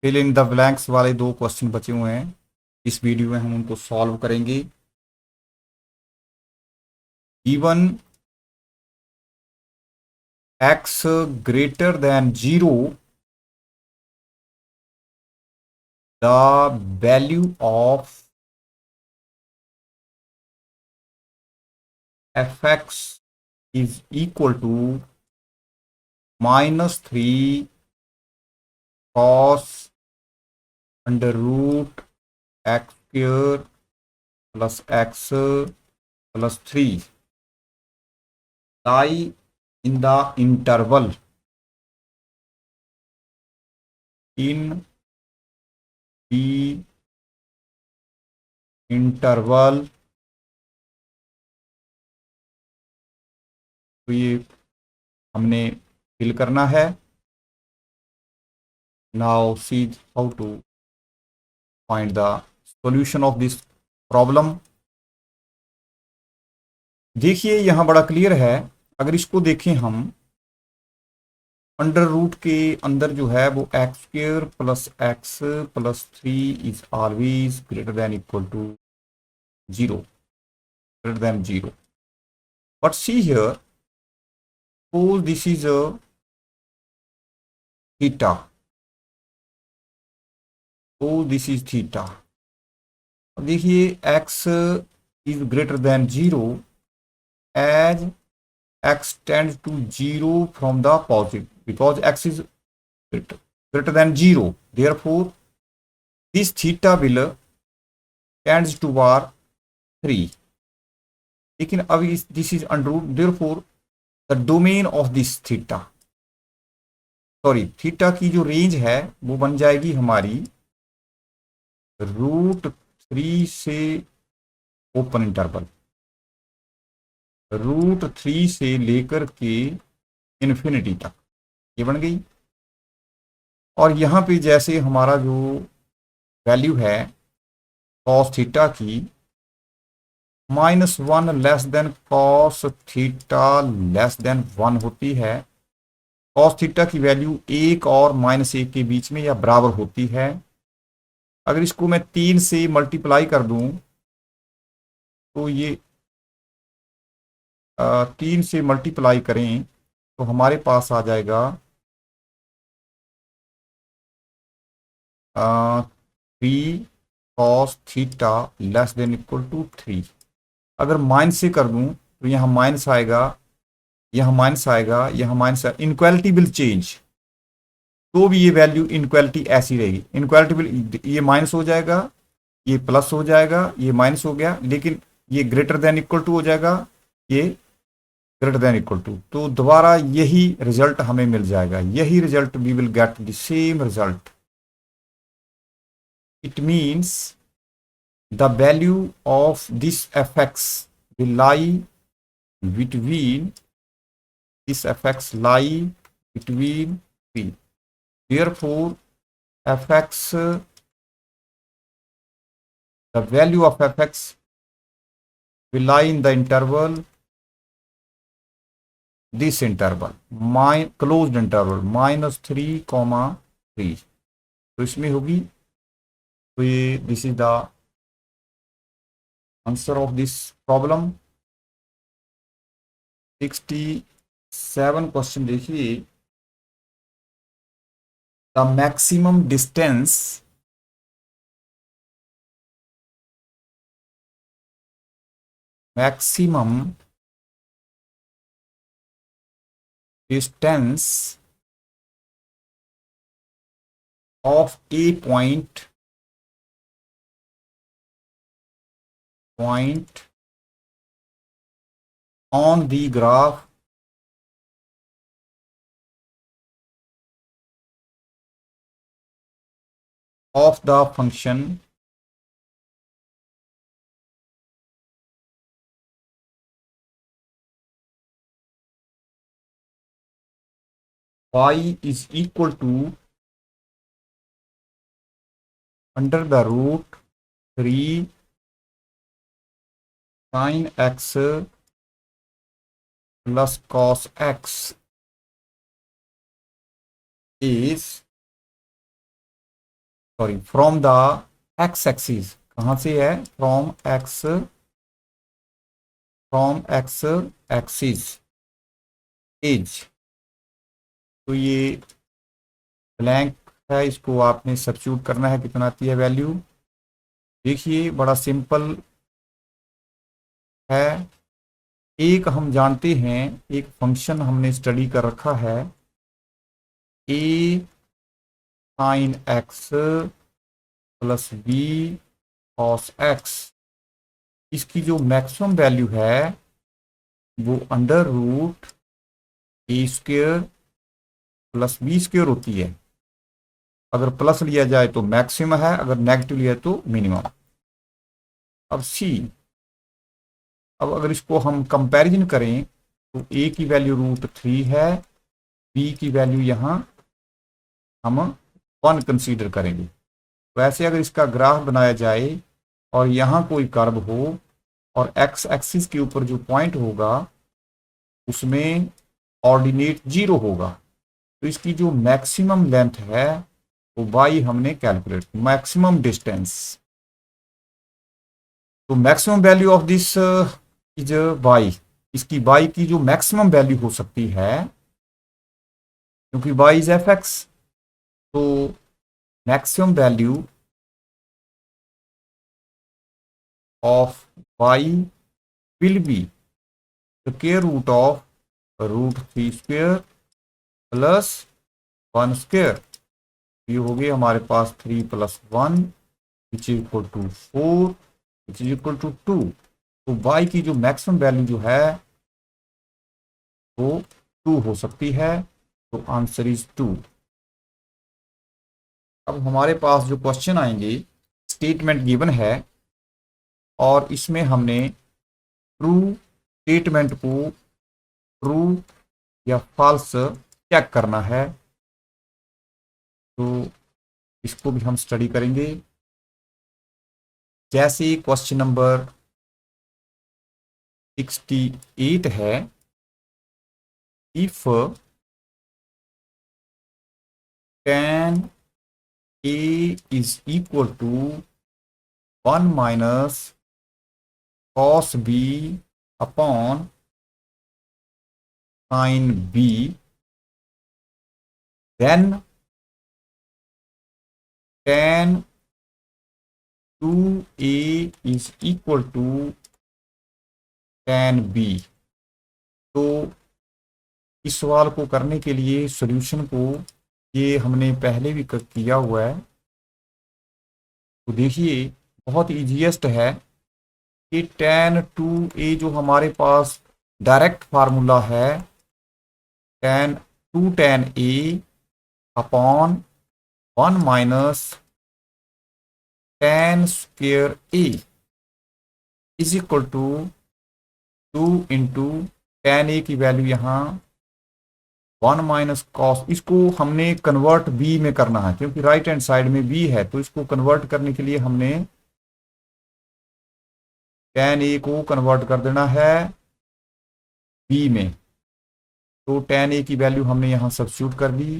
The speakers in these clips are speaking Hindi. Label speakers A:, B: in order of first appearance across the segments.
A: फिल इन द ब्लैंक्स वाले 2 क्वेश्चन बचे हुए हैं, इस वीडियो में हम उनको सॉल्व करेंगे। Given x greater than 0, the value of fx is equal to -3 cos under root x square plus x plus 3 lie in the interval in the interval। तो ये हमने फिल करना है। Now see how to find the solution of this problem. देखिए यहां बड़ा क्लियर है, अगर इसको देखें हम, अंडर रूट के अंदर जो है वो x square plus x plus 3 is always greater than equal to 0, greater than 0। But see here, suppose this is a theta, तो दिस इज थीटा। अब देखिए x is greater than 0 as x tends to 0 from the positive, because x is greater than 0, therefore this theta will tends toward 3। लेकिन अब इस this is under root, therefore the domain of this theta, sorry theta की जो रेंज है वो बन जाएगी हमारी √3 से ओपन इंटरवल, √3 से लेकर के इन्फिनिटी तक, ये बन गई। और यहां पे जैसे हमारा जो वैल्यू है कॉस थीटा की, -1 less than cos theta less then 1 होती है। कॉस थीटा की वैल्यू 1 और -1 के बीच में या बराबर होती है। अगर इसको मैं 3 से मल्टीप्लाई कर दूं तो ये 3 से मल्टीप्लाई करें तो हमारे पास आ जाएगा 3 cos theta less than equal to 3। अगर माइनस से कर दूं तो यहाँ माइनस आएगा, यहाँ माइनस आएगा, यहाँ माइनस, इनक्वालिटी विल चेंज, तो भी ये वैल्यू इनक्वालिटी ऐसी रहेगी। इनक्वालिटी विल, ये माइनस हो जाएगा, ये प्लस हो जाएगा, ये माइनस हो गया, लेकिन ये ग्रेटर देन इक्वल टू हो जाएगा, ये ग्रेटर देन इक्वल टू, तो दोबारा यही रिजल्ट हमें मिल जाएगा, यही result we will get the same result. It means the value of this fx will lie between, this fx lie between 3, therefore fx, the value of fx will lie in the interval, this interval, my closed interval -3, 3। तो इसमें होगी, तो ये this is the answer of this problem. 67 question देखिए। The maximum distance of a point on the graph of the function y is equal to under the root 3 sin x plus cos x, is sorry from the x axis, कहाँ से है, फ्रॉम एक्स एक्सिस एज। तो ये ब्लैंक है, इसको आपने सब्स्टिट्यूट करना है, कितना आती है वैल्यू। देखिए बड़ा सिंपल है। एक हम जानते हैं, एक फंक्शन हमने स्टडी कर रखा है, A sine x plus B cos X. इसकी जो मैक्सिमम वैल्यू है वो under root A square plus B square होती है। अगर प्लस लिया जाए तो मैक्सिमम है, अगर नेगेटिव लिया तो मिनिमम। अब सी, अब अगर इसको हम कंपैरिजन करें तो ए की वैल्यू √3 है, बी की वैल्यू यहाँ हम 1 कंसीडर करेंगे। वैसे अगर इसका ग्राफ बनाया जाए और यहाँ कोई कर्व हो और एक्स एक्सिस के ऊपर जो पॉइंट होगा उसमें ऑर्डिनेट 0 होगा, तो इसकी जो मैक्सिमम लेंथ है वो बाई हमने कैलकुलेट, मैक्सिमम डिस्टेंस। तो maximum value of this is y, इसकी बाई की जो मैक्सिमम वैल्यू हो सकती है, क्योंकि बाई इज एफ एक्स, तो maximum value of y will be square root of √3 square plus 1 square. ये हो गई हमारे पास 3 + 1 which is equal to 4 which is equal to 2। तो y की जो मैक्सिमम वैल्यू जो है वो 2 हो सकती है, तो आंसर इज 2। अब हमारे पास जो क्वेश्चन आएंगे, स्टेटमेंट गिवन है और इसमें हमने ट्रू स्टेटमेंट को ट्रू या फॉल्स चेक करना है, तो इसको भी हम स्टडी करेंगे। जैसे क्वेश्चन नंबर 68 है, if tan a is equal to 1 minus cos b upon sin b, then tan 2a is equal to tan b। तो इस सवाल को करने के लिए सॉल्यूशन को, ये हमने पहले भी किया हुआ है, तो देखिए बहुत इजीएस्ट है कि tan 2a जो हमारे पास डायरेक्ट फार्मूला है, tan 2tan a upon 1 minus tan square a is equal to 2 into tan a की वैल्यू यहाँ 1 माइनस कॉस, इसको हमने कन्वर्ट b में करना है क्योंकि राइट हैंड साइड में b है, तो इसको कन्वर्ट करने के लिए हमने tan a को कन्वर्ट कर देना है b में। तो tan a की वैल्यू हमने यहाँ सब्स्टिट्यूट कर दी,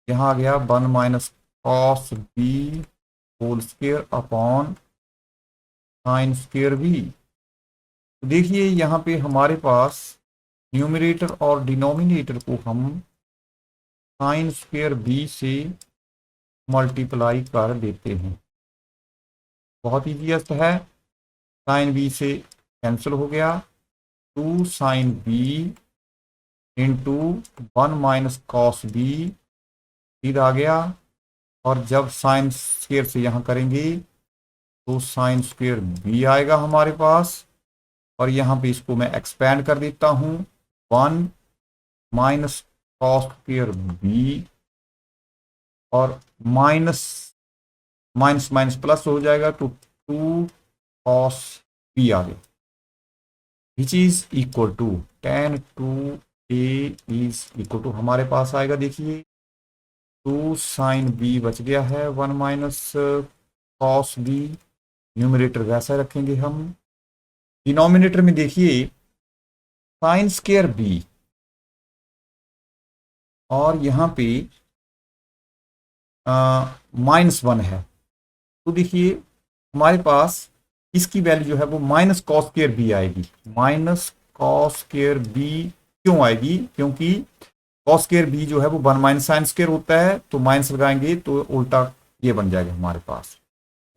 A: यहाँ आ गया 1 minus cos b whole square upon sine square b। तो देखिए यहाँ पे हमारे पास न्यूमरेटर और डिनोमिनेटर को हम साइन स्क्वेयर b से मल्टीप्लाई कर देते हैं। बहुत ईजीएस्ट है, साइन b से कैंसिल हो गया, 2 sine b into 1 minus cos b इधर आ गया, और जब साइन स्क्वेयर से यहाँ करेंगे तो साइन स्क्वेयर b आएगा हमारे पास, और यहाँ पे इसको मैं एक्सपेंड कर देता हूँ, 1 माइनस कॉस स्क्वेयर b और माइनस माइनस माइनस प्लस हो जाएगा तो 2 कॉस b आ गया, which is equal to tan 2a is equal to हमारे पास आएगा, देखिए 2 साइन b बच गया है, 1 माइनस कॉस b, न्यूमरेटर वैसा रखेंगे हम। डिनोमिनेटर में देखिए साइन स्क्वेयर b, और यहाँ पे -1 है, तो देखिए हमारे पास इसकी वैल्यू जो है वो माइनस कॉस स्क्वायर बी आएगी। माइनस कॉस स्क्वायर बी क्यों आएगी? क्योंकि कॉस स्क्वायर बी जो है वो 1 माइनस साइन स्क्वायर होता है, तो माइनस लगाएंगे तो उल्टा ये बन जाएगा हमारे पास।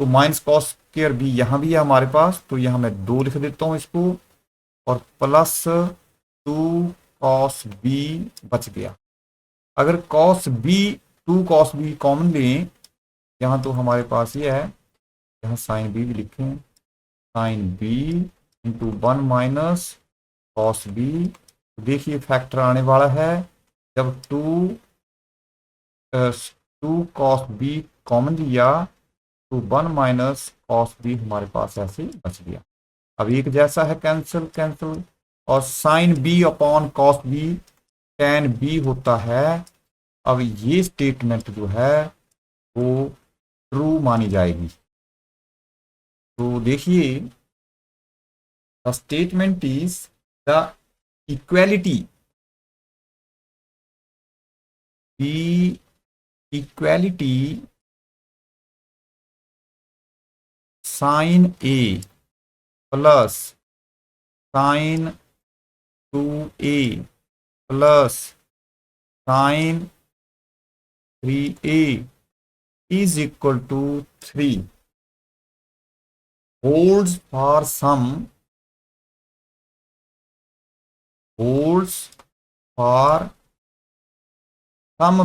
A: तो माइनस कॉस स्क्वायर बी यहाँ भी है हमारे पास, तो यहाँ मैं 2 लिख देता हूँ इसको, और प्लस 2 कॉस बी बच गया। अगर cos b 2 cos b common लें, यहाँ तो हमारे पास ये है, यहाँ साइन बी भी लिखें, sine b into 1 minus cos b. देखिए फैक्टर आने वाला है, जब 2 कॉस बी कॉमन लिया तो 1 माइनस कॉस बी हमारे पास ऐसे बच गया। अब एक जैसा है, कैंसिल कैंसिल, और sine b upon cos b tan b होता है। अब ये स्टेटमेंट जो है वो ट्रू मानी जाएगी। तो देखिए the statement is the equality, the equality sin A plus sin 2A plus sin 3A is equal to 3 holds for some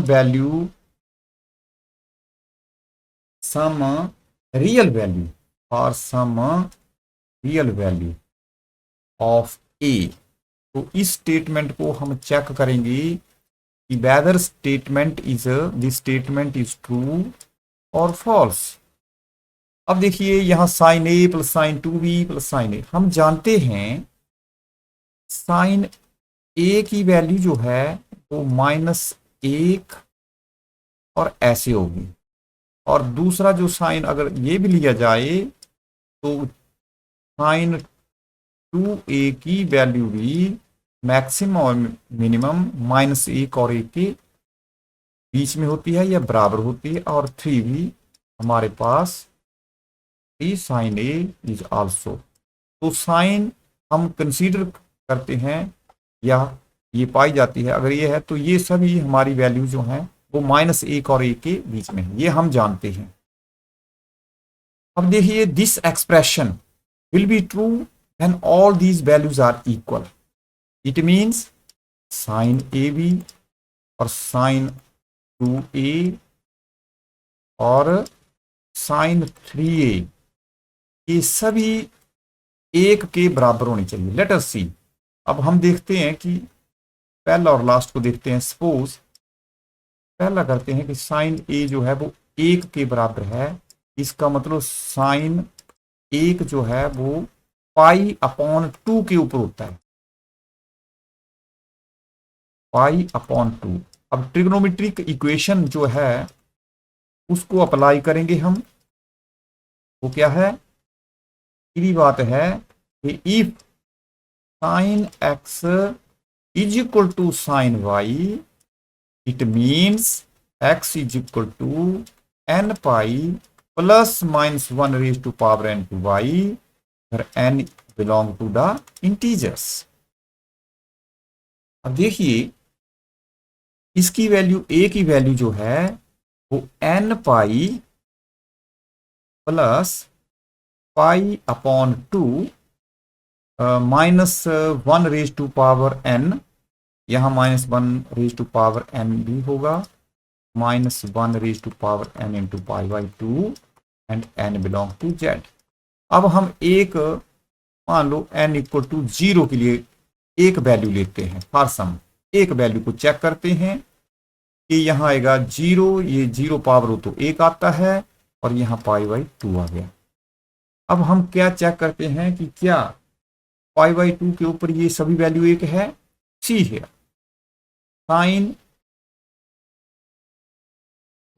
A: value, some real value, or some real value of A। तो इस स्टेटमेंट को हम चेक करेंगे कि whether statement is this statement is true और फॉल्स। अब देखिए यहां sine A plus sine 2b plus sine A, हम जानते हैं साइन ए की वैल्यू जो है वो -1 और ऐसे होगी, और दूसरा जो साइन अगर ये भी लिया जाए तो साइन 2a की वैल्यू भी मैक्सिमम और मिनिमम -1 और 1 के बीच में होती है या बराबर होती है, और 3 भी हमारे पास 3 साइन ए इज आल्सो। तो साइन हम कंसीडर करते हैं या ये पाई जाती है, अगर ये है तो ये सभी हमारी वैल्यू जो हैं वो -1 और 1 के बीच में है, ये हम जानते हैं। अब देखिए this expression will be true when all these values are equal. It means sine a b और साइन 2a और साइन 3a ये सभी 1 के बराबर होनी चाहिए। लेट अस सी, अब हम देखते हैं कि पहला और लास्ट को देखते हैं। सपोज पहला करते हैं कि साइन ए जो है वो 1 के बराबर है, इसका मतलब साइन 1 जो है वो पाई अपॉन 2 के ऊपर होता है, पाई अपॉन 2। अब ट्रिग्नोमेट्रिक इक्वेशन जो है उसको अप्लाई करेंगे हम, वो क्या है, सीधी बात है कि if sine x is equal to sine y, it means x is equal to n pi plus -1 raise to power n to y, where n belong to the integers. अब देखिए इसकी वैल्यू a की वैल्यू जो है वो n pi plus pi upon 2 -1 raise to power n, यहां -1 रेज टू पावर n भी होगा, -1 raise to power n into pi by 2 and n belong to z। अब हम एक मान लो n इक्वल टू 0 के लिए एक वैल्यू लेते हैं, फॉर सम एक वैल्यू को चेक करते हैं कि यहां आएगा 0, ये 0 पावर हो तो 1 आता है, और यहां पाई बाई 2 आ गया। अब हम क्या चेक करते हैं कि क्या पाई बाई 2 के ऊपर ये सभी वैल्यू 1 है? सी है, साइन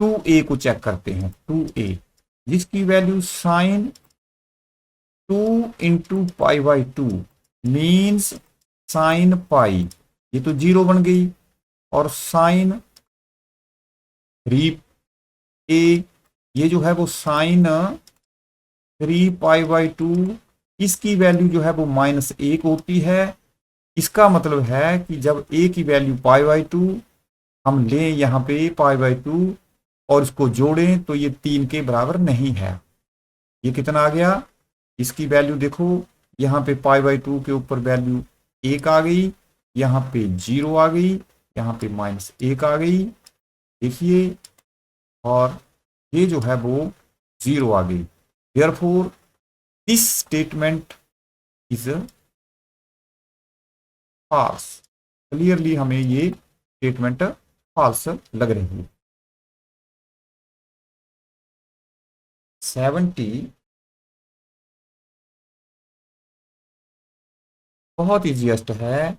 A: 2a को चेक करते हैं, 2a जिसकी value sine 2 into pi by 2 means sine pi, ये तो 0 बन गई, और साइन 3 ये जो है वो साइन 3π/2, इसकी वैल्यू जो है वो -1 होती है। इसका मतलब है कि जब a की वैल्यू π/2 हम लें यहाँ पे π/2 और इसको जोड़ें तो ये 3 के बराबर नहीं है। ये कितना आ गया, इसकी वैल्यू देखो, यहाँ पे π/2 के ऊपर वैल्यू 1 आ गई, यहाँ पे 0 आ गई, यहाँ पे -1 आ गई, देखिए, और ये जो है वो 0 आ गई। Therefore this statement is false. Clearly हमें ये स्टेटमेंट फॉल्स लग रही है। 70 बहुत ईजीएस्ट है।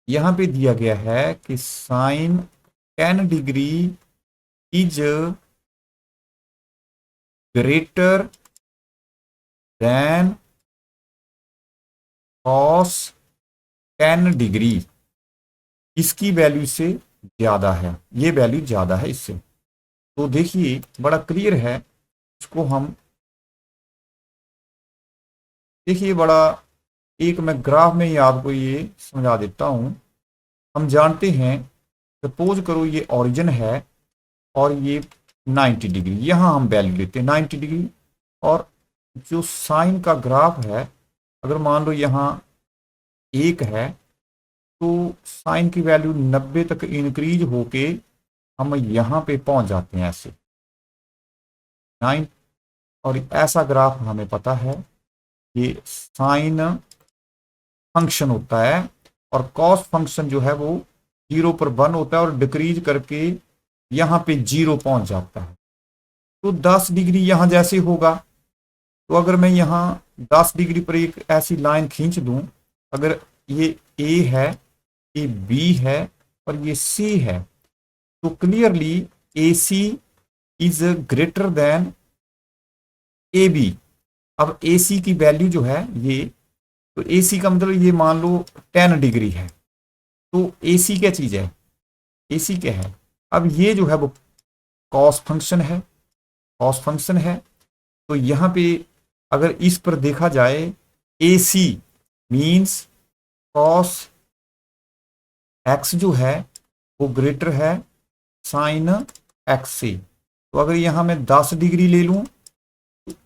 A: यहां पे दिया गया है कि sine 10 degree is greater than cos 10 degree, इसकी वैल्यू से ज्यादा है, ये वैल्यू ज्यादा है इससे। तो देखिए बड़ा क्लियर है, इसको हम देखिए बड़ा एक मैं ग्राफ में ही आपको ये समझा देता हूं। हम जानते हैं, सपोज करो ये ओरिजिन है और ये 90 डिग्री, यहां हम वैल्यू लेते हैं 90 डिग्री, और जो साइन का ग्राफ है, अगर मान लो यहाँ 1 है तो साइन की वैल्यू 90 तक इंक्रीज होके हम यहाँ पे पहुंच जाते हैं ऐसे 9। और ऐसा ग्राफ हमें पता है, ये साइन फंक्शन होता है और कॉस फंक्शन जो है वो 0 पर 1 होता है और डिक्रीज करके यहाँ पे 0 पहुंच जाता है। तो 10 डिग्री यहाँ जैसे होगा, तो अगर मैं यहाँ 10 डिग्री पर एक ऐसी लाइन खींच दूं, अगर ये A है, ये B है और ये C है, तो clearly AC is greater then AB। अब AC की वैल्यू जो है ये, तो AC का मतलब ये मान लो 10 डिग्री है, तो AC क्या चीज है, AC क्या है, अब ये जो है वो कॉस फंक्शन है, कॉस फंक्शन है। तो यहां पे अगर इस पर देखा जाए, AC मींस कॉस x जो है वो ग्रेटर है साइन x से। तो अगर यहां मैं 10 डिग्री ले लूं,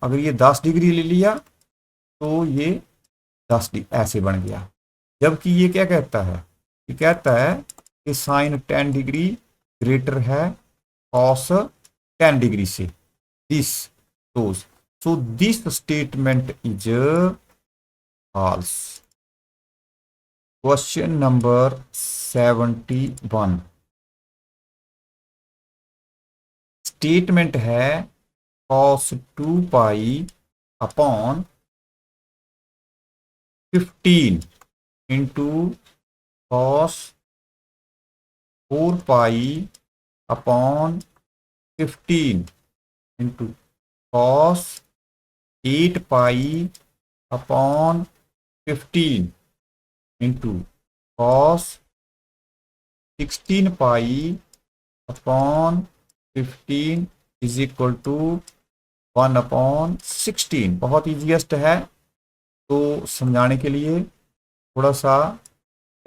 A: अगर ये 10 डिग्री ले लिया तो ये 10 डिग्री ऐसे बन गया। जबकि ये क्या कहता है, ये कहता है कि साइन 10 डिग्री ग्रेटर है कॉस 10 डिग्री से। This so this statement is false. Question number 71 statement है cos 2 pi upon 15 into cos 4 pi upon 15 into cos 8 pi upon 15 into cos 16 pi upon 15 is equal to 1 upon 16। बहुत ईजीएस्ट है, तो समझाने के लिए थोड़ा सा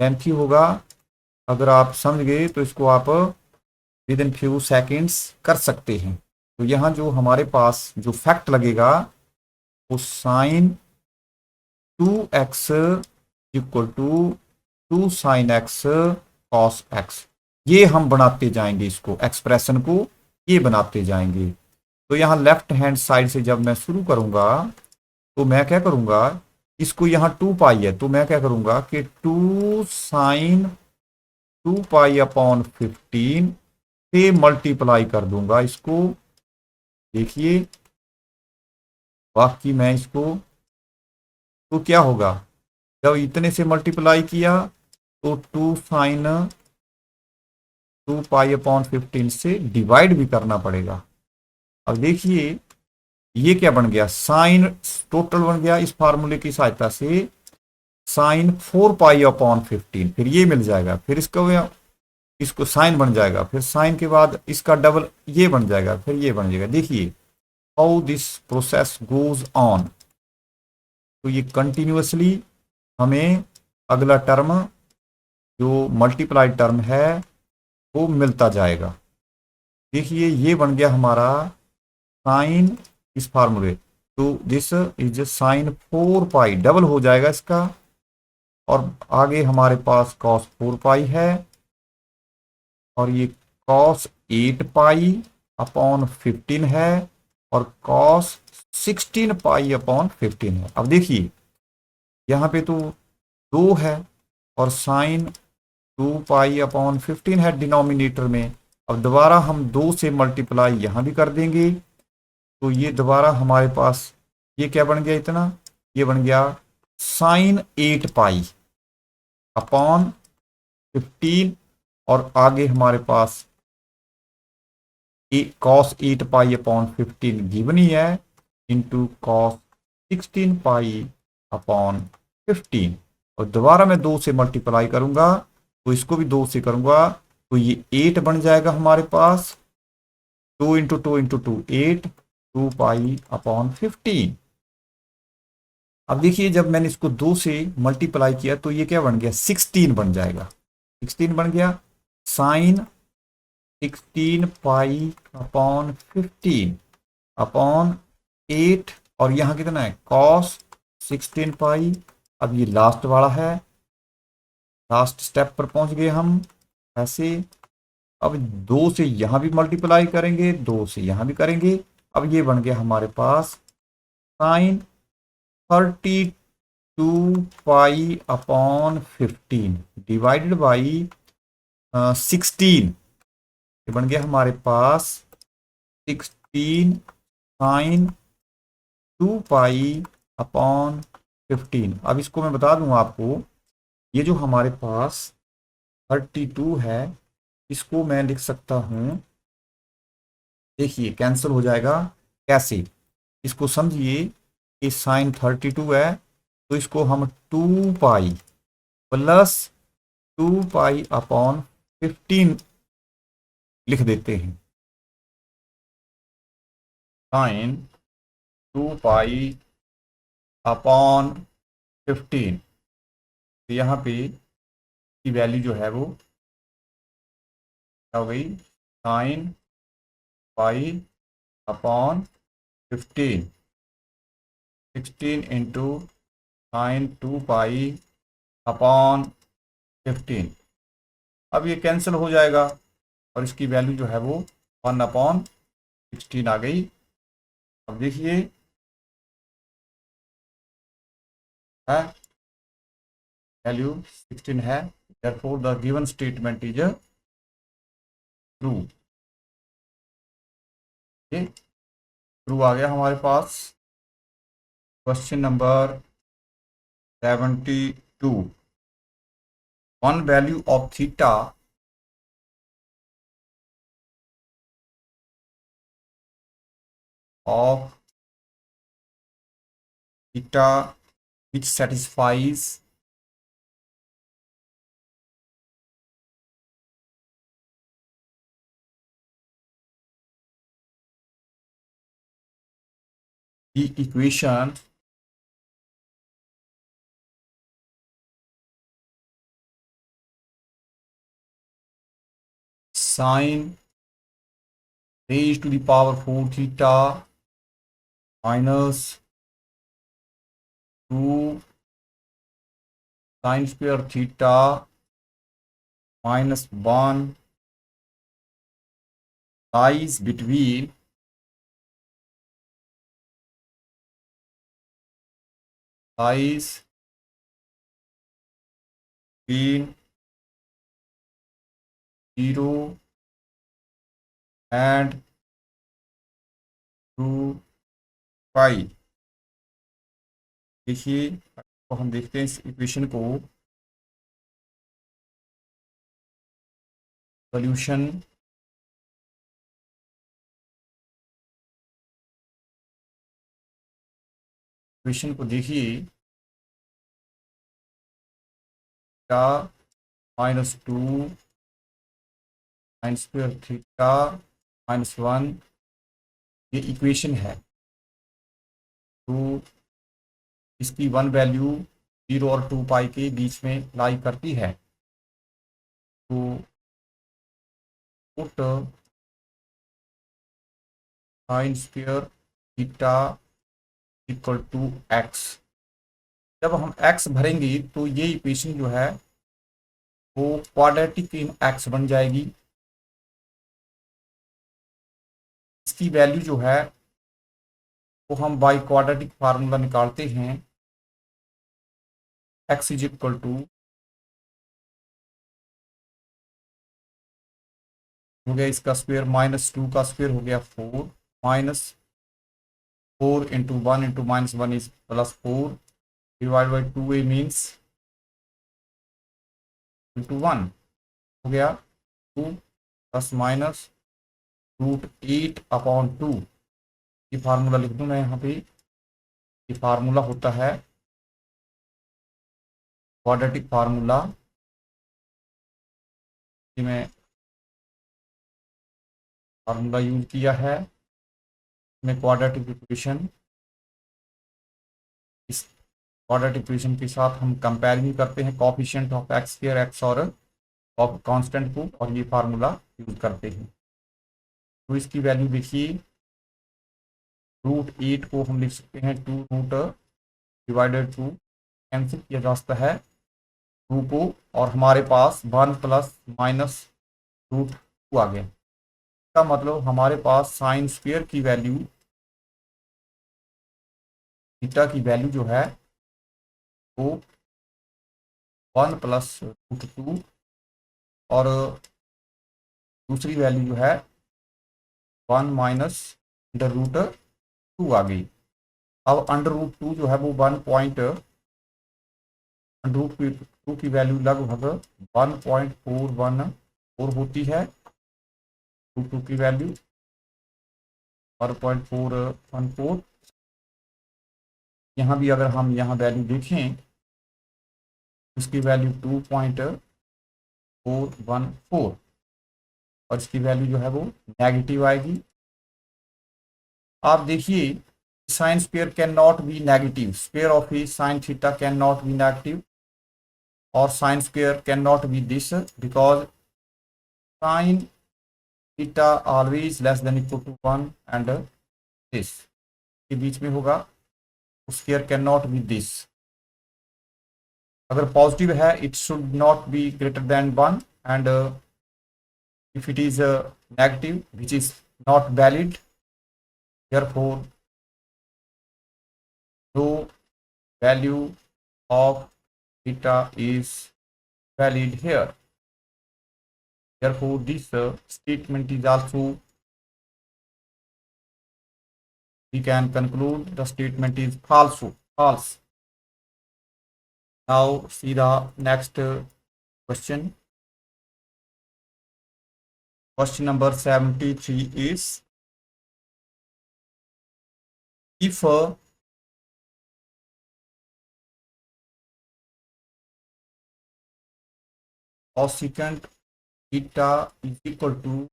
A: लेंथी होगा। अगर आप समझ गए तो इसको आप विद इन फ्यू सेकेंड्स कर सकते हैं। तो यहाँ जो हमारे पास जो फैक्ट लगेगा वो sine 2x equal to 2 sine x cos x, ये हम बनाते जाएंगे, इसको एक्सप्रेशन को ये बनाते जाएंगे। तो यहाँ लेफ्ट हैंड साइड से जब मैं शुरू करूंगा तो मैं क्या करूंगा, इसको यहाँ 2 पाई है तो मैं क्या करूंगा कि 2 साइन 2 पाई अपॉन 15 से मल्टीप्लाई कर दूंगा इसको। देखिए बाकी मैं इसको, तो क्या होगा, जब इतने से मल्टीप्लाई किया तो 2 साइन 2 पाई अपॉन 15 से डिवाइड भी करना पड़ेगा। अब देखिए ये क्या बन गया, साइन टोटल बन गया इस फार्मूले की सहायता से साइन 4 पाई अपॉन 15, फिर ये मिल जाएगा, फिर इसको इसको साइन बन जाएगा, फिर साइन के बाद इसका डबल ये बन जाएगा, फिर ये बन जाएगा। देखिए how this process goes on. तो ये कंटिन्यूअसली हमें अगला टर्म जो मल्टीप्लाई टर्म है वो मिलता जाएगा। देखिए ये बन गया हमारा साइन इस फार्मूले। तो this is sine 4 pi, double हो जाएगा इसका, और आगे हमारे पास कॉस 4 पाई है, और ये कॉस 8 पाई अपॉन 15 है, और कॉस 16 पाई अपॉन 15 है। अब देखिए यहाँ पे तो 2 है, और साइन 2 पाई अपॉन 15 है डिनोमिनेटर में। अब दोबारा हम 2 से मल्टीप्लाई यहाँ भी कर देंगे, तो ये दोबारा हमारे पास ये क्या बन गया इतना, ये बन गया साइन 8 पाई अपॉन 15, और आगे हमारे पास कॉस 8 पाई अपॉन 15 गिवन ही है, इंटू कॉस 16 पाई अपॉन 15। और दोबारा मैं 2 से मल्टीप्लाई करूंगा, तो इसको भी 2 से करूंगा, तो ये 8 बन जाएगा हमारे पास। 2 इंटू 2 8, 2 पाई अपॉन 15। अब देखिए जब मैंने इसको 2 से मल्टीप्लाई किया तो ये क्या बन गया, 16 बन जाएगा। 16 बन गया साइन 16 पाई अपॉन 15 अपॉन 8, और यहाँ कितना है कॉस 16 पाई। अब ये लास्ट वाला है, लास्ट स्टेप पर पहुंच गए हम ऐसे। अब 2 से यहां भी मल्टीप्लाई करेंगे, 2 से यहां भी करेंगे। अब ये बन गया हमारे पास sine 32 pi upon 15 divided by 16। ये बन गया हमारे पास 16 साइन 2 पाई अपॉन 15। अब इसको मैं बता दूं आपको, ये जो हमारे पास 32 है, इसको मैं लिख सकता हूं, देखिए कैंसिल हो जाएगा। कैसे, इसको समझिए कि साइन 32 है, तो इसको हम 2 पाई प्लस 2 पाई अपॉन 15 लिख देते हैं। साइन 2 पाई अपॉन 15, तो यहाँ पे की वैल्यू जो है वो क्या हो गई, sine pi upon 15, 16 into sine 2 pi upon 15। अब ये कैंसिल हो जाएगा, और इसकी वैल्यू जो है वो 1/16 आ गई। अब देखिए है वैल्यू 16 है, therefore the given statement is true. ये ट्रू आ गया हमारे पास। Question number 72, one value of theta of theta which satisfies the equation sine raised to the power 4 theta minus 2 sine square theta minus 1 lies between lies between 0 and 2 पाई। देखिए तो हम देखते हैं इस इक्वेशन को, सॉल्यूशन। इक्वेशन को देखिए, क्या -2 साइन स्क्वायर थीटा -1 ये इक्वेशन है। तो इसकी वन वैल्यू 0 और 2 पाई के बीच में लाई करती है। तो put sine square theta equal to x. जब हम एक्स भरेंगे तो ये इक्वेशन जो है वो क्वाड्रेटिक इन एक्स बन जाएगी। इसकी वैल्यू जो है वो हम बाई क्वाड्रेटिक फार्मूला निकालते हैं। एक्स इज इक्वल टू हो गया इसका स्क्वायर -2 का स्क्वायर हो गया 4 -4 into 1 into -1 is +4 divide by 2a means into 1 हो गया 2 प्लस माइनस √8/2। ये फार्मूला लिख दूं मैं यहाँ पे। ये फार्मूला होता है क्वाड्रेटिक फार्मूला। मैं फार्मूला यूज किया है में क्वाड्रेटिक इक्वेशन। इस क्वाड्रेटिक इक्वेशन के साथ हम कंपेरिजन करते हैं coefficient of x square x और कांस्टेंट को, और ये फार्मूला यूज करते हैं। तो इसकी वैल्यू देखिए √8 को हम लिख सकते हैं 2 रूट डिवाइडेड 2 कैंसिल किया जा सकता है 2 को, और हमारे पास 1 प्लस माइनस √2 आ गया। इसका मतलब हमारे पास साइन स्क्वायर की वैल्यू थीटा की वैल्यू जो है वो 1 प्लस √2 और दूसरी वैल्यू जो है 1 माइनस √2 आ गई। अब √2 जो है वो √2 की वैल्यू लगभग 1.414 होती है। √2 की वैल्यू 1.414। यहाँ भी अगर हम यहाँ वैल्यू देखें उसकी वैल्यू 2.414 और इसकी वैल्यू जो है वो नेगेटिव आएगी। आप देखिए sine square can not be negative, square of ही sine theta can not be negative, और sine square can not be this because sine theta always less than equal to 1 and this के बीच में होगा। Square can not be this. अगर पॉजिटिव है it should not be greater than 1 and if it is negative which is not valid, therefore no value of theta is valid here. Therefore this statement is also, we can conclude the statement is false. Now see the next question. Question number 73 is, if cosecant theta is equal to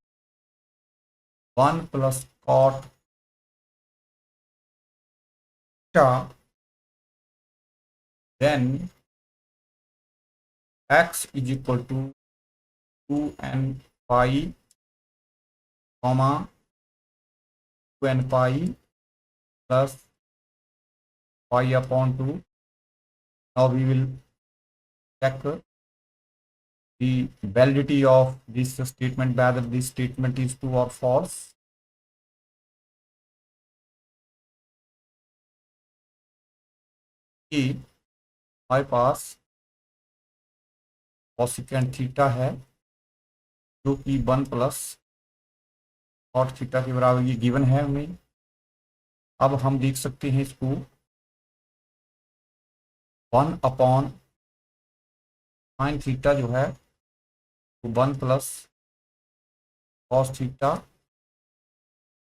A: 1 plus cot theta, then x is equal to 2n pi comma 2n pi plus pi upon 2. Now we will check the validity of this statement, whether this statement is true or false. कि हमारे पास cosecant थीटा है जो कि 1 प्लस कॉट थीटा के बराबर ये गिवन है हमें। अब हम देख सकते हैं इसको 1 अपॉन साइन थीटा जो है तो 1 plus cos theta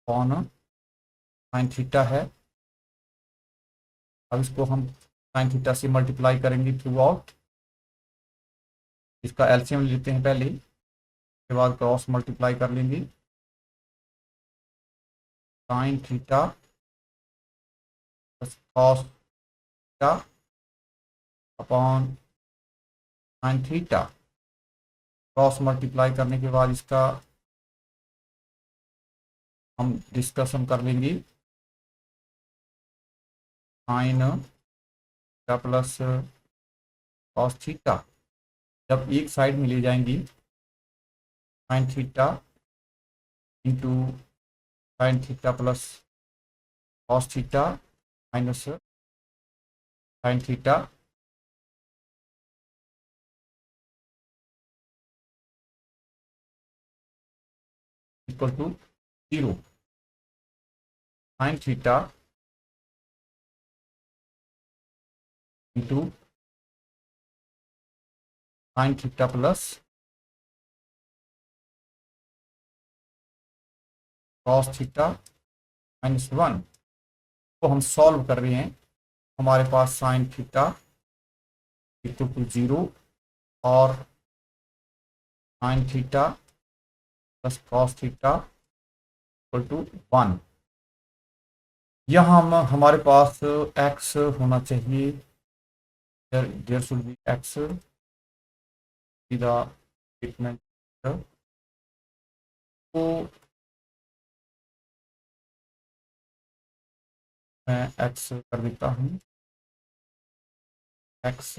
A: upon sine theta है। अब इसको हम साइन थीटा से मल्टीप्लाई करेंगे थ्रू आउट। इसका एलसीएम लेते हैं पहले। के बाद क्रॉस मल्टीप्लाई कर लेंगे, sign theta plus cos theta upon sine theta. Cross multiply करने के बाद इसका हम डिस्कशन कर लेंगे, sign theta plus cos theta जब एक साइड में ले जाएंगे, sign theta into sine theta plus cos theta minus sign theta equal to 0। Sine theta into sine theta plus cos theta minus 1 को हम सॉल्व कर रहे हैं। हमारे पास साइन थीटा इक्वल टू 0 और sine theta plus cos theta equal to 1। यहाँ हम हमारे पास x होना चाहिए, there should be x the statement. तो मैं x कर देता हूँ, x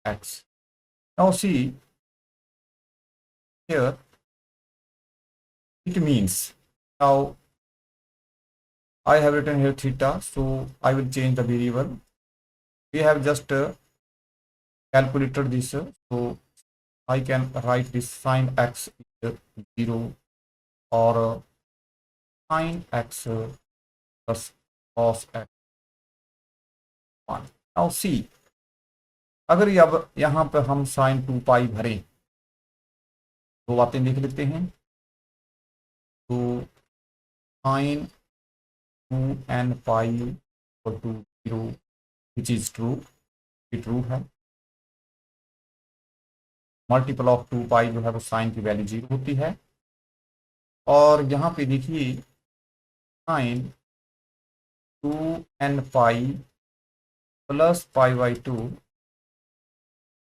A: x। Now see here it means, now I have written here theta, so I will change the variable. We have just calculated this, so I can write this sin x is 0 or sin x plus cos x 1। Now see, अगर अब यहाँ पर हम sin 2 पाई भरें, दो बातें देख लेते हैं। तो sin 2n pi equal to 0 which is true, ये ट्रू है। मल्टीपल ऑफ 2 पाई जो है वो साइन की वैल्यू 0 होती है। और यहाँ पे देखिए sine 2n pi plus pi by 2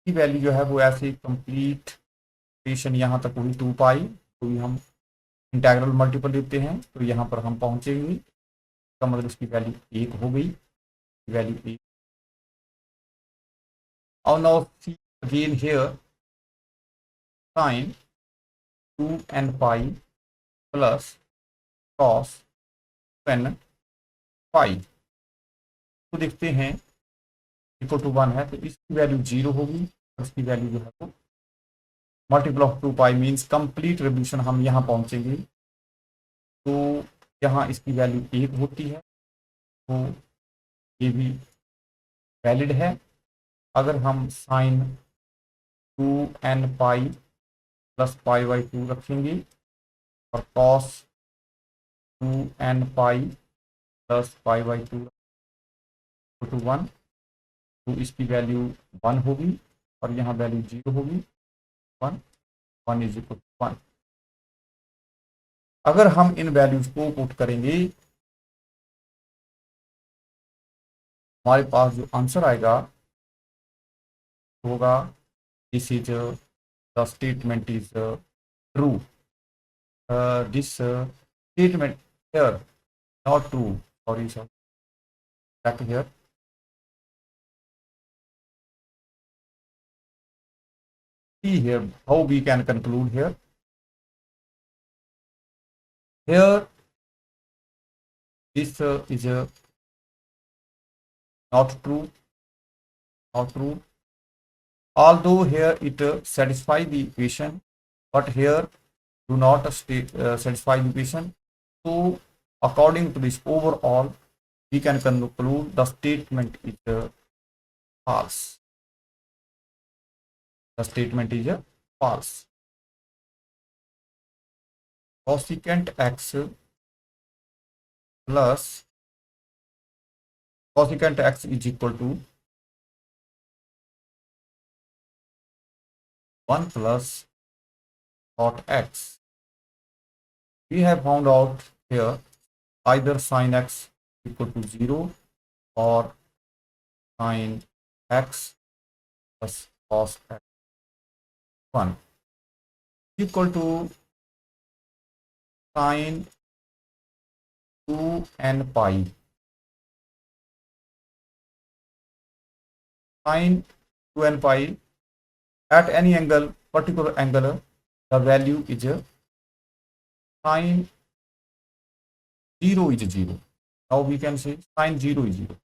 A: की वैल्यू जो है वो ऐसे कंप्लीट इक्वेशन यहाँ तक हुई 2 पाई, तो हम इंटेग्रल मल्टीपल लेते हैं तो यहाँ पर हम पहुँचेंगे, इसका मतलब इसकी वैल्यू 1 हो गई, वैल्यू 1। और now see again here sine 2n pi plus cos 2n पाई, तो देखते हैं इक्वल टू 1 है तो इसकी वैल्यू 0 होगी और इसकी वैल्यू जो है वो multiple of 2 pi means complete revolution हम यहाँ पहुँचेंगे। तो यहाँ इसकी वैल्यू 1 होती है, तो ये भी वैलिड है। अगर हम sine 2n pi plus pi by 2 रखेंगे और cos 2n pi plus pi by 2 to 1, तो इसकी वैल्यू 1 होगी और यहाँ वैल्यू 0 होगी, 1 इज इक्वल टू 1। अगर हम इन वैल्यूज को पुट करेंगे, हमारे पास जो आंसर आएगा होगा this is the statement is true, this statement here not true, sorry sir, back here see here how we can conclude here this is not true, although here it satisfy the equation, but here do not satisfy the equation. So according to this overall we can conclude the statement is false, the statement is false। cosecant x plus cosecant x is equal to 1 plus cot x. We have found out here either sin x equal to 0 or sin x plus cos x 1 equal to sin 2n pi. Sin 2n pi at any angle, particular angle, the value is sin 0 is 0. Now we can say sin 0 is 0.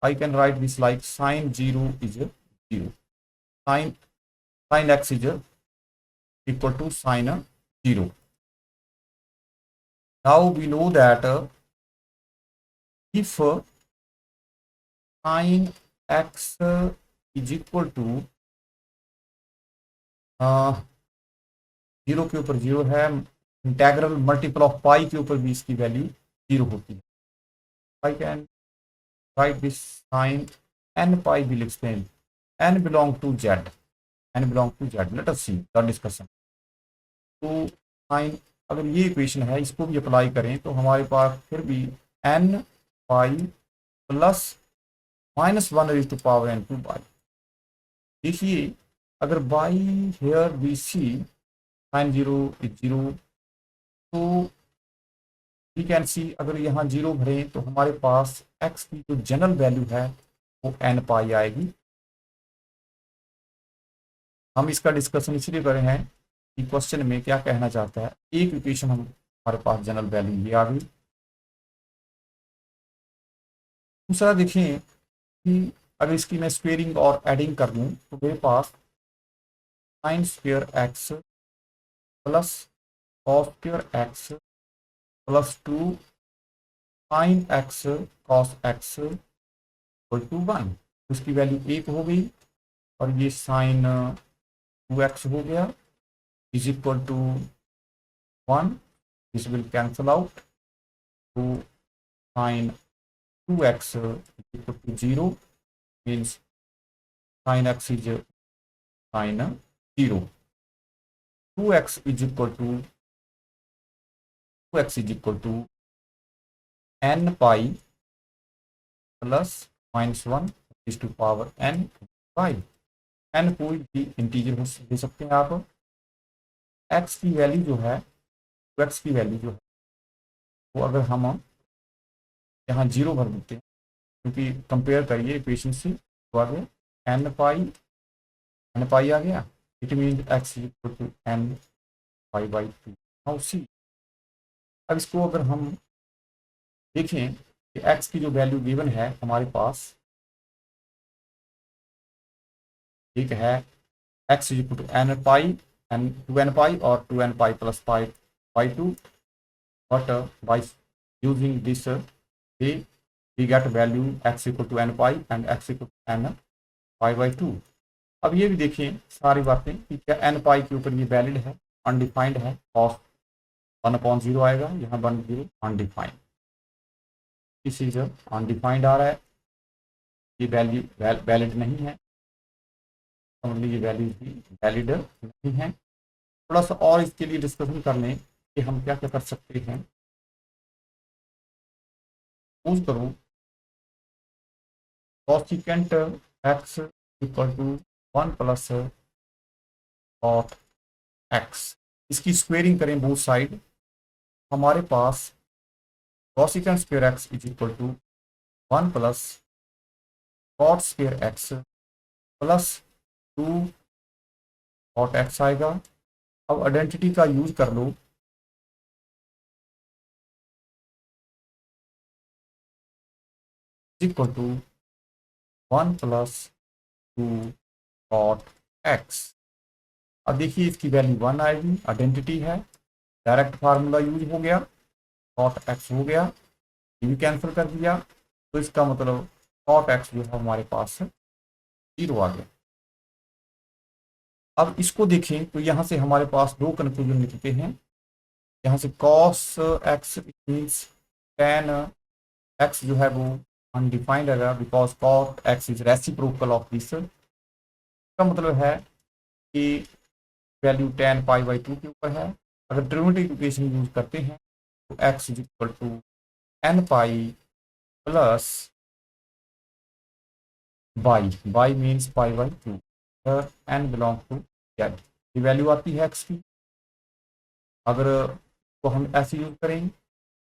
A: I can write this like sin 0 is 0. Sin x is equal to sin 0. Now we know that if sin x is equal to 0 के ऊपर 0 है, इंटेग्रल मल्टीपल ऑफ पाई के ऊपर भी इसकी वैल्यू 0 होती है. I can write this sine n pi will explain n belong to z. Let us see the discussion. तो साइन, अगर ये इक्वेशन है इसको भी अप्लाई करें तो हमारे पास फिर भी n pi plus -1 raised to power n to y. देखिए अगर by here we see sin 0 is 0, तो वी कैन सी अगर यहाँ 0 भरें तो हमारे पास x की जो जनरल वैल्यू है वो n पाई आएगी. हम इसका डिस्कशन इसलिए कर रहे हैं कि क्वेश्चन में क्या कहना चाहता है. एक इक्वेशन हमारे पास जनरल वैल्यू ये आ गई. दूसरा देखें कि अगर इसकी मैं स्क्वेयरिंग और एडिंग कर दूं तो मेरे पास sin square x plus cos square x plus 2 sin x cos x equal to 1. उसकी वैल्यू 1 हो गई और ये sin 2x हो गया is equal to 1. This will cancel out. तो sin 2x equal to 0 means sin x is sin 0. 2x is equal to n pi plus -1 is to power n pi. n कोई भी इंटीजर दे सकते हैं आप. x की वैल्यू जो है, x की वैल्यू जो है वो अगर हम यहाँ 0 भर देते हैं, क्योंकि कंपेयर करिए इक्वेशन से, तो आगे n पाई आ गया. It mean x equal to n pi by 2. Now see, अब इसको अगर हम देखें कि x की जो वैल्यू गिवन है हमारे पास एक है x equal to n pi and 2n pi or 2n pi plus pi by 2, but by using this we get value x equal to n pi and x equal to n pi by 2. अब ये भी देखें सारी बातें कि क्या n pi के ऊपर ये वैलिड है, अनडिफाइंड है. cos 1/0 आएगा, यहाँ 1/0 अनडिफाइंड. इस चीज अनडिफाइंड आ रहा है, ये वैल्यू वैलिड नहीं है. समझ लीजिए वैल्यू भी वैलिड नहीं है. थोड़ा सा और इसके लिए डिस्कशन कर लें कि हम क्या क्या कर सकते हैं. सपोज करो cosecant x equal to 1 plus cot x. इसकी स्क्वेयरिंग करें बोथ साइड. हमारे पास cosecant square x is equal to 1 plus cot square x plus 2 cot x आएगा. अब आइडेंटिटी का यूज कर लो. Equal to 1 plus 2 cot x. अब देखिए इसकी वैल्यू 1 आएगी, आइडेंटिटी है. डायरेक्ट फार्मूला यूज हो गया, cot x हो गया, ये भी कैंसिल कर दिया. तो इसका मतलब cot x जो है हमारे पास 0 आ गया. अब इसको देखें तो यहाँ से हमारे पास दो कंक्लूजन निकलते हैं. यहाँ से cos x means tan x जो है वो अनडिफाइंड रहेगा, because cot x is reciprocal of this. इसका मतलब है कि वैल्यू tan π/2 के ऊपर है। अगर ट्रिग्नोमेट्रिक इक्वेशन यूज करते हैं तो x is equal to n pi plus y means π/2 n belong to z। ये वैल्यू आती है x की। अगर तो हम ऐसे यूज करेंगे,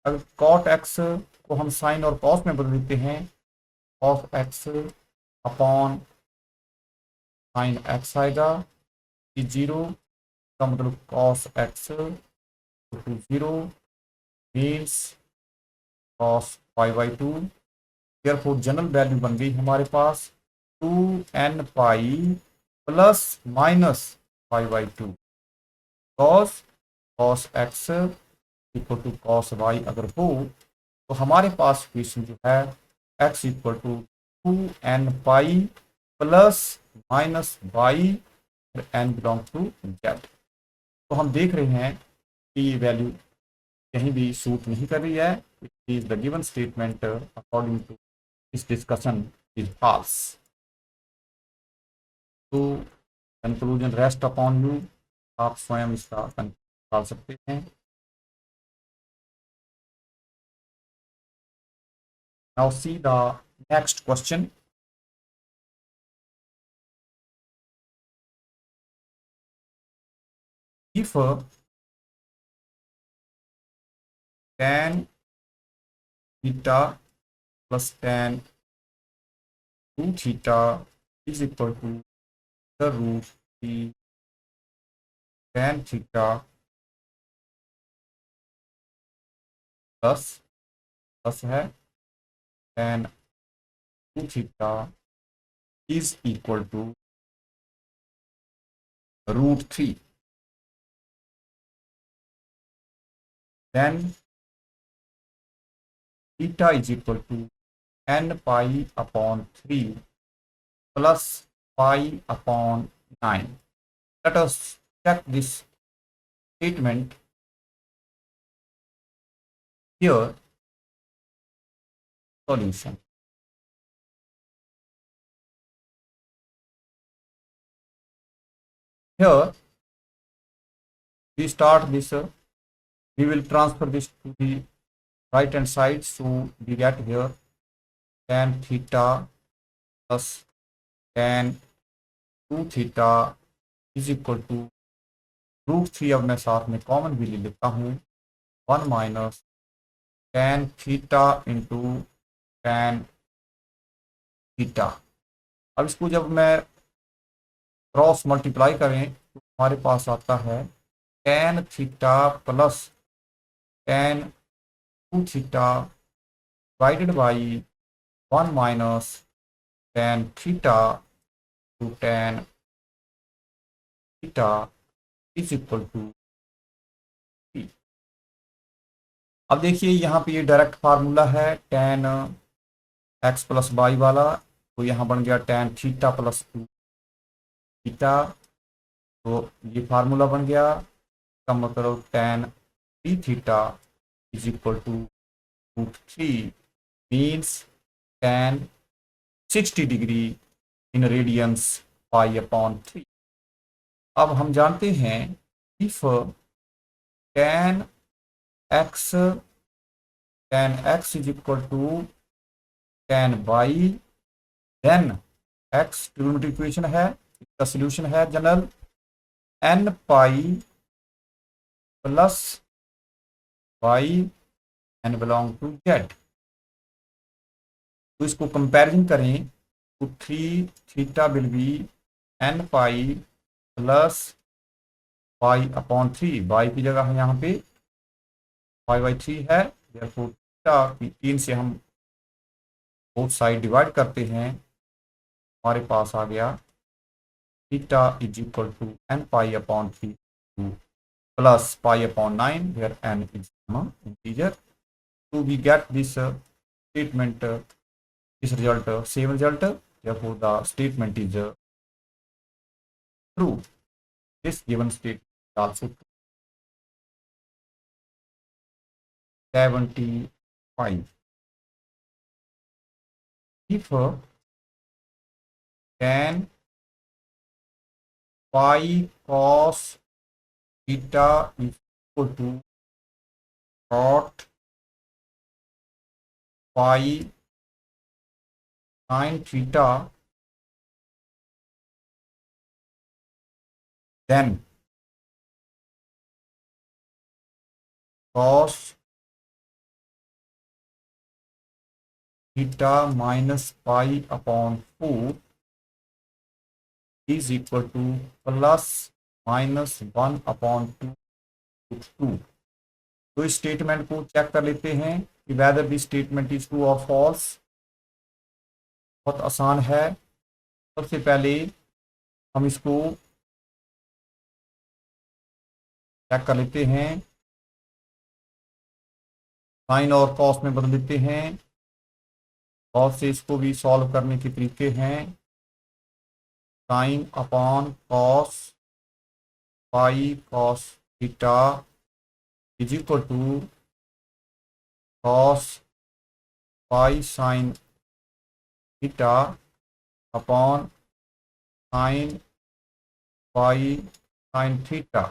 A: अगर cot x को हम साइन और cos में बदल देते हैं, cos x upon sine x आएगा, ये 0 का मतलब cos x to 0 means cos π/2। Therefore general value बन गई हमारे पास 2n pi plus minus π/2 cos x equal to cos y अगर हो तो हमारे पास इक्वेशन जो है x equal to 2n pi plus minus y n belong to z। तो हम देख रहे हैं कि ये वैल्यू कहीं भी सूट नहीं कर रही है। It is the given statement according to this discussion is false. तो कंक्लूजन रेस्ट अपॉन यू, आप स्वयं इसका निकाल सकते हैं। Now see the next question. If tan theta plus tan 2 theta is equal to the root 3 tan theta plus है tan 2 theta is equal to root 3, then theta is equal to n pi upon 3 plus pi upon 9. Let us check this statement here. Solution. Here we start this, we will transfer this to the right hand side, so we get here tan theta plus tan 2 theta is equal to root 3। अब मैं साथ में कॉमन भी ले लेता हूँ, 1 minus tan theta into tan theta. अब इसको जब मैं क्रॉस मल्टीप्लाई करें तो हमारे पास आता है tan theta plus tan 2 theta divided by 1 minus tan theta two tan theta is equal to 3। अब देखिए यहाँ पे ये डायरेक्ट फार्मूला है tan x प्लस वाई वाला, तो यहाँ बन गया tan थीटा प्लस 2 थीटा, तो ये फार्मूला बन गया। इसका मतलब tan 3 theta is equal to root 3 means tan 60 degree in radians pi upon 3। अब हम जानते हैं if tan x is equal to tan y, then x trigonometric equation है, इसका सोल्यूशन है general n pi plus y n belong to z। तो इसको कंपैरिजन करें तो 3 theta will be n pi plus y upon 3, y की जगह है यहाँ पे y/3 है। therefore थीटा की 3 से हम बोथ साइड डिवाइड करते हैं, हमारे पास आ गया theta is equal to n pi upon 3 plus pi upon 9 where n is integer. तो we get this statement, this result, same result, therefore the statement is true. This given statement is also true. 75. If tan pi cos theta is equal to cot pi sine theta, then cos theta minus pi upon 4 is equal to plus minus 1 upon 2। तो इस स्टेटमेंट को चेक कर लेते हैं कि whether this statement is true और फॉल्स। बहुत आसान है। सबसे पहले हम इसको चेक कर लेते हैं, साइन और कॉस में बदल देते हैं। बहुत से इसको भी सॉल्व करने के तरीके हैं। Sine upon cos pi cos theta is equal to cos pi sine theta upon sine pi sine theta.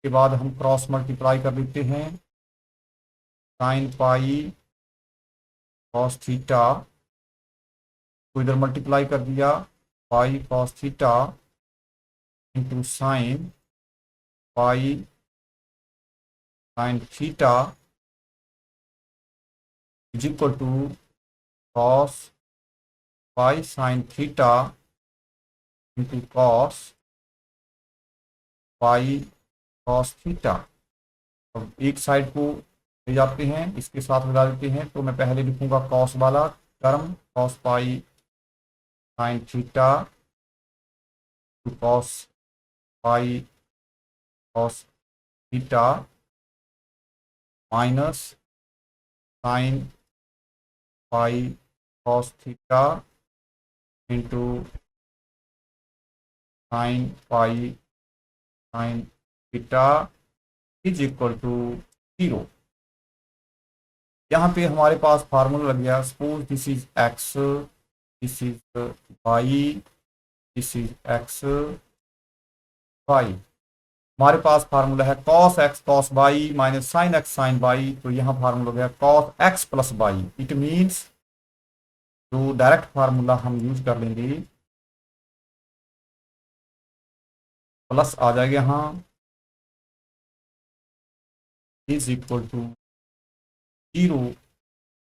A: के बाद हम क्रॉस मल्टीप्लाई कर लेते हैं। साइन पाई कॉस थीटा को इधर मल्टीप्लाई कर दिया, pi cos theta into sine pi sine theta is equal to cos pi sine theta into cos pi cos theta. अब एक साइड को ले जाते हैं, इसके साथ मिला देते हैं। तो मैं पहले लिखूंगा कॉस वाला term, cos pi sine theta to cos pi cos theta minus sine pi cos theta into sine pi sine theta is equal to 0। यहाँ पे हमारे पास फार्मूला लग गया। Suppose this is x, this is y, this is x y. हमारे पास फार्मूला है cos x cos y minus sine x sine y. तो यहाँ फार्मूला हो गया cos x plus y. It means जो डायरेक्ट फार्मूला हम यूज कर लेंगे, प्लस आ जाएगा यहाँ, इज इक्वल टू 0।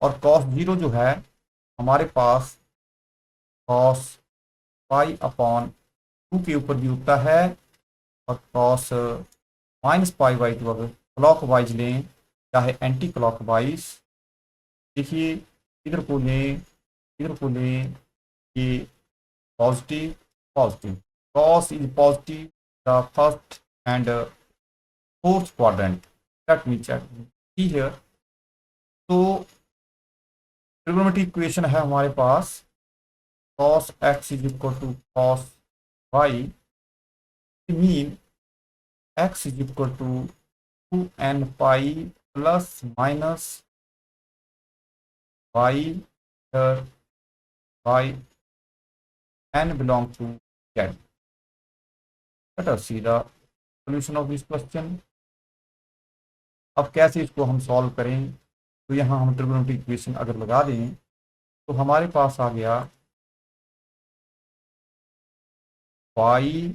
A: और कॉस 0 जो है हमारे पास कॉस पाई अपॉन 2 के ऊपर भी उठता है। और कॉस माइनस पाई बाई 2 अगर क्लॉक वाइज लें चाहे एंटी क्लॉक वाइज, देखिए इधर को लें इधर को लें, ये positive positive, cos is positive the first and fourth quadrant. Let me check here. तो ट्रिग्नोमेट्रिक इक्वेशन है हमारे पास cos x is equal to cos y, mean x is equal to 2n pi plus minus y by n belong to z. Let us see the solution of this question. अब कैसे इसको हम सॉल्व करें? तो यहाँ हम ट्रिग्नोमेट्रिक इक्वेशन अगर लगा दें तो हमारे पास आ गया y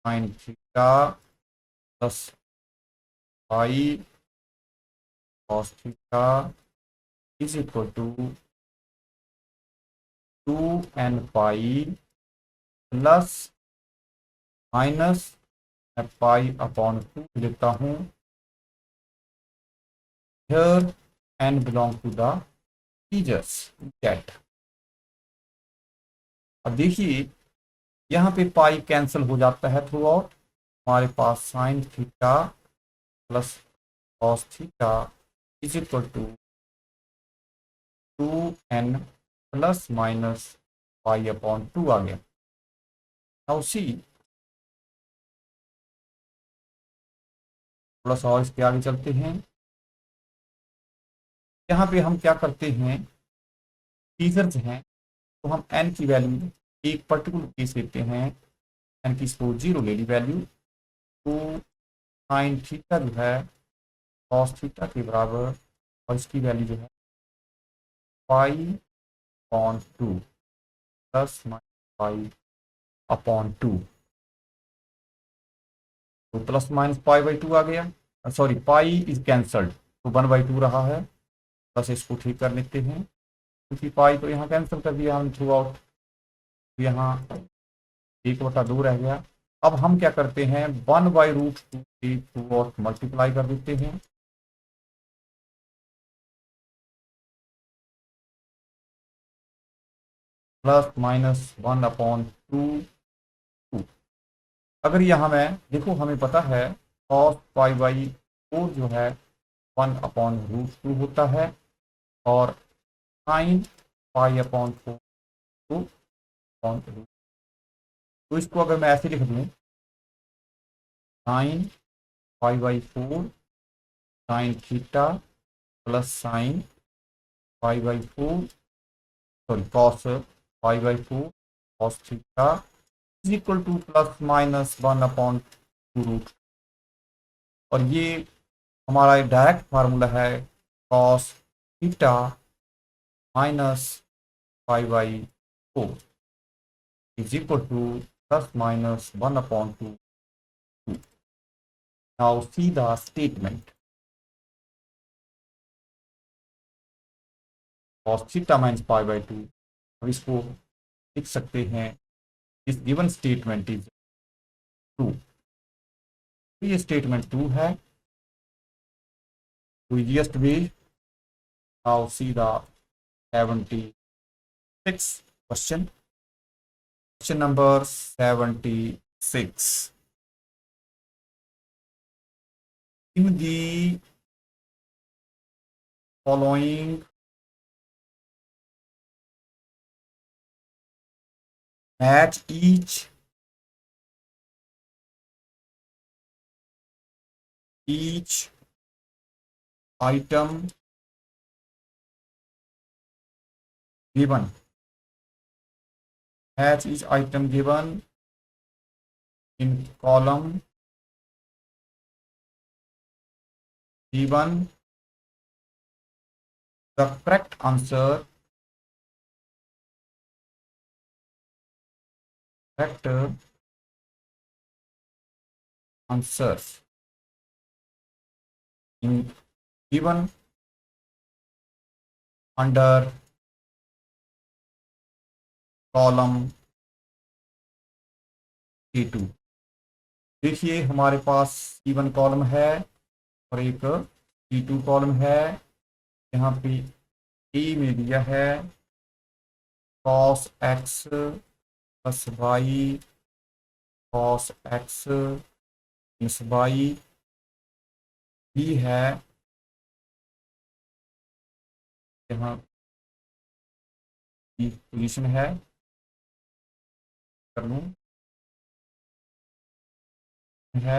A: sin theta plus y cos theta is equal to 2n pi plus minus pi upon 2 लिखता हूँ। Here n belong to the integers z। अब देखिए यहाँ पे पाई कैंसिल हो जाता है थ्रू आउट। हमारे पास sine theta plus cos theta is equal to 2n plus minus pi upon 2 आ गया। नाउ सी, थोड़ा सा और इसके आगे चलते हैं। यहाँ पे हम क्या करते हैं, टीजर्स हैं तो हम n की वैल्यू एक पर्टिकुलर केस लेते हैं, n की 0 ले ली वैल्यू, तो साइन थीटा जो है कॉस थीटा के बराबर, और इसकी वैल्यू जो है पाई upon 2 plus minus pi upon 2। तो प्लस माइनस पाई बाई 2 आ गया, सॉरी पाई इज कैंसल्ड, तो 1/2 रहा है। बस इसको ठीक कर लेते हैं, क्योंकि पाई को यहाँ कैंसिल कर दिया हम थ्रू आउट, यहाँ 1/2 रह गया। अब हम क्या करते हैं, 1/√2 थ्रू आउट मल्टीप्लाई कर देते हैं। Plus minus 1/2। अगर यहाँ मैं देखो, हमें पता है cos π/4 जो है 1/√2 होता है, और sin π/4 2 अपॉन रूट। तो इसको अगर मैं ऐसे लिख दूं, sin π/4 sin theta plus sin π/4, sorry cos π/4 cos theta is equal to plus minus 1/√। और ये हमारा डायरेक्ट फार्मूला है cos theta minus π/4 is equal to plus minus 1/2. Now see the statement. Cos theta minus π/2, अब इसको लिख सकते हैं, इस गिवन स्टेटमेंट इज ट्रू। ये स्टेटमेंट ट्रू है, तो easiest way. Now see the 76 question. Question number 76। In the following match each item given, match each item given in column given the correct answer, correct answers in given under column C2। देखिए हमारे पास C1 कॉलम है और एक C2 कॉलम है। यहाँ पे ए में दिया है cos x plus y cos x plus y, B है यहाँ की पोजीशन है, कर लूँ है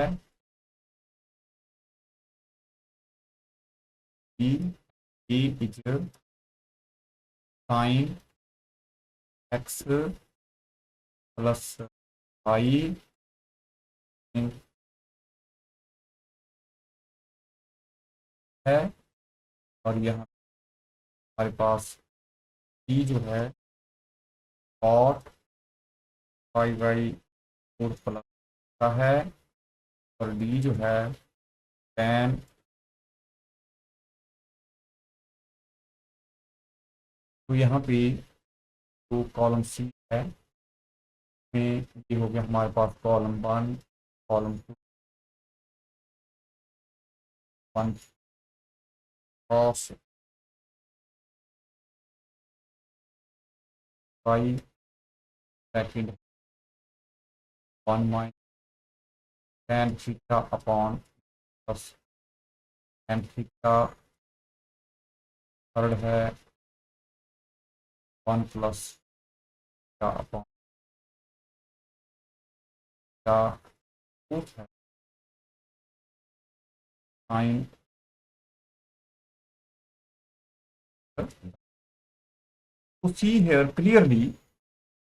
A: बी, A is sine x plus y है, और यहाँ हमारे पास ई जो है cot π/4 प्लस का है, और डी जो है tan। तो यहाँ पे जो कॉलम सी है में ये हो गया हमारे पास column 1, column 2, 1 cos y, second 1 minus tan theta upon plus tan theta, third है 1 प्लस का अपॉन का, फोर्थ है साइन। तो see here clearly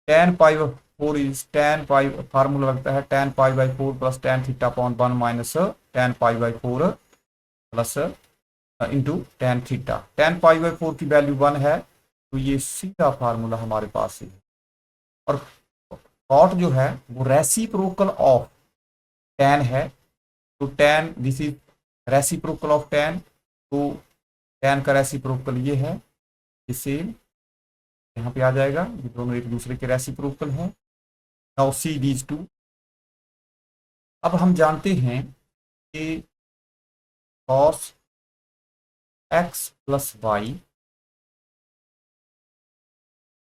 A: tan π/4 4 is tan pi, formula लगता है tan pi by 4 plus tan theta upon 1 minus tan pi by 4 plus into tan theta. tan pi by 4 की वैल्यू 1 है, तो ये सीधा फार्मूला हमारे पास है। और कॉट जो है वो रेसिप्रोकल ऑफ tan है, तो tan this is reciprocal of tan, तो tan का रेसिप्रोकल ये है, ये सेम यहाँ पे आ जाएगा, ये दोनों एक दूसरे के रेसिप्रोकल हैं। Now see these two. अब हम जानते हैं कि cos x plus y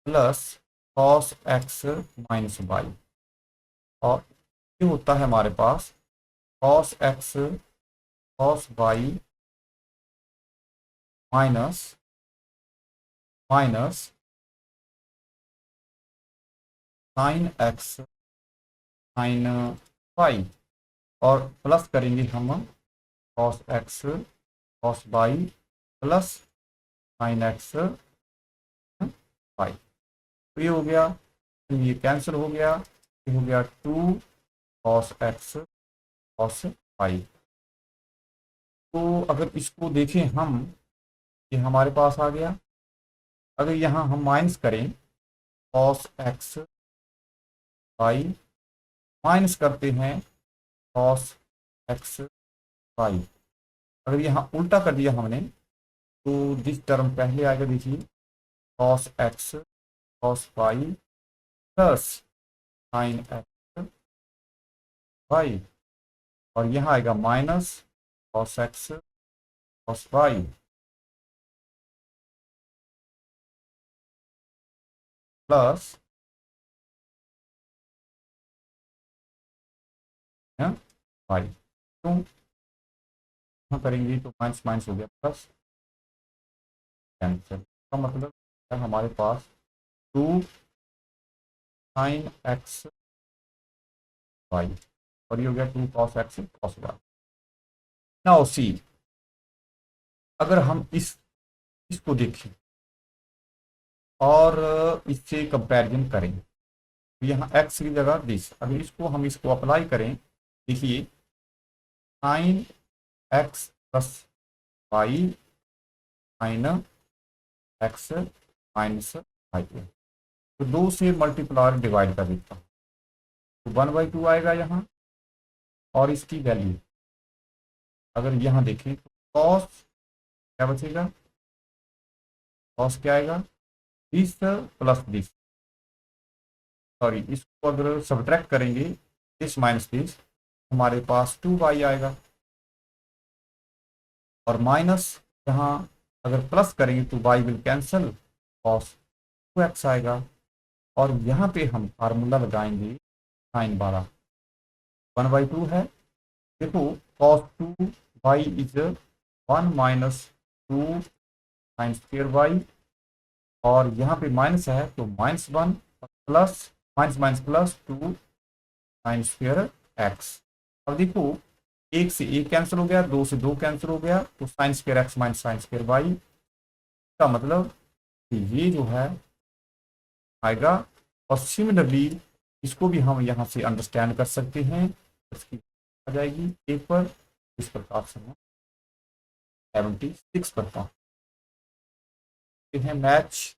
A: plus cos x minus y, और ये होता है हमारे पास cos x cos y minus minus sin x sin y, और प्लस करेंगे हम cos x cos y plus sin x y। तो ये हो गया, तो ये कैंसिल हो गया, ये हो गया 2 cos x cos y। तो अगर इसको देखें हम, ये हमारे पास आ गया। अगर यहाँ हम माइनस करें cos x y, माइनस करते हैं cos x y, अगर यहाँ उल्टा कर दिया हमने तो जिस टर्म पहले आएगा देखिए cos x cos y plus sin x y, और यहाँ आएगा minus cos x cos y plus y। तो यहाँ करेंगे तो माइनस माइनस हो गया प्लस, कैंसिल का मतलब है हमारे पास 2 sin x y, और ये हो गया 2 cos x cos y। Now see, अगर हम इसको देखें और इससे कंपैरिजन करें, तो यहाँ x की जगह दिस, अगर इसको अप्लाई करें, देखिए sin x plus y sin x minus y, तो 2 से मल्टीप्लाई डिवाइड कर देता हूँ, तो 1/2 आएगा यहाँ। और इसकी वैल्यू अगर यहाँ देखें तो cos क्या बचेगा, cos क्या आएगा, दिस प्लस दिस, सॉरी इसको अगर सब्ट्रैक्ट करेंगे दिस माइनस दिस, हमारे पास 2y आएगा, और माइनस यहाँ अगर प्लस करेंगे तो y will cancel, cos 2x आएगा, और यहाँ पे हम फार्मूला लगाएंगे साइन वाला, 1/2 है, देखो cos 2y is 1 minus 2 sine square y, और यहाँ पे माइनस है तो -1 plus minus minus plus 2 sine square x। अब देखो 1 से 1 कैंसिल हो गया, 2 से 2 कैंसिल हो गया, तो sine square x minus sine square y का मतलब ये जो है आएगा। और सिमिलरली इसको भी हम यहाँ से अंडरस्टैंड कर सकते हैं, इसकी आ जाएगी एक पर, इस प्रकार से 76 पर हैं मैच